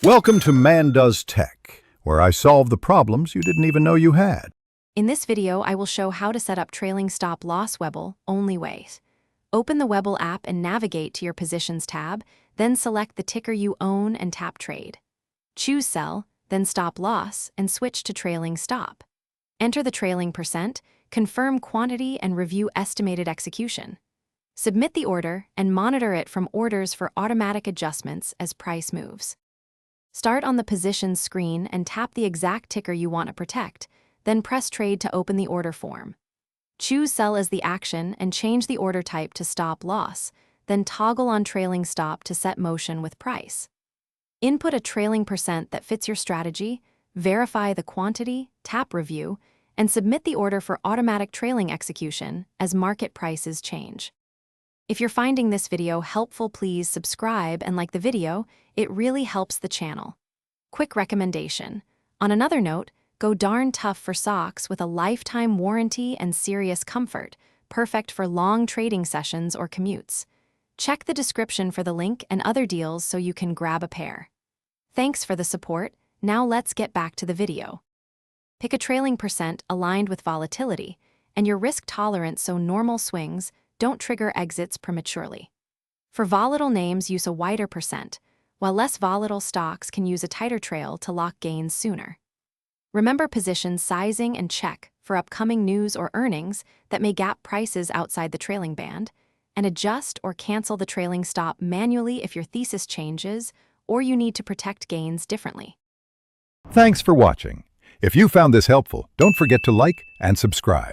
Welcome to Man Does Tech, where I solve the problems you didn't even know you had. In this video, I will show how to set up trailing stop loss Webull only way. Open the Webull app and navigate to your Positions tab, then select the ticker you own and tap Trade. Choose Sell, then Stop Loss, and switch to Trailing Stop. Enter the trailing percent, confirm quantity, and review estimated execution. Submit the order and monitor it from orders for automatic adjustments as price moves. Start on the Positions screen and tap the exact ticker you want to protect, then press Trade to open the order form. Choose Sell as the action and change the order type to Stop Loss, then toggle on Trailing Stop to set motion with price. Input a trailing percent that fits your strategy, verify the quantity, tap Review, and submit the order for automatic trailing execution as market prices change. If you're finding this video helpful, please subscribe and like the video. It really helps the channel. Quick recommendation. On another note, go darn tough for socks with a lifetime warranty and serious comfort, perfect for long trading sessions or commutes. Check the description for the link and other deals so you can grab a pair. Thanks for the support. Now let's get back to the video. Pick a trailing percent aligned with volatility and your risk tolerance so normal swings don't trigger exits prematurely. For volatile names, use a wider percent, while less volatile stocks can use a tighter trail to lock gains sooner. Remember position sizing and check for upcoming news or earnings that may gap prices outside the trailing band, and adjust or cancel the trailing stop manually if your thesis changes or you need to protect gains differently. Thanks for watching. If you found this helpful, don't forget to like and subscribe.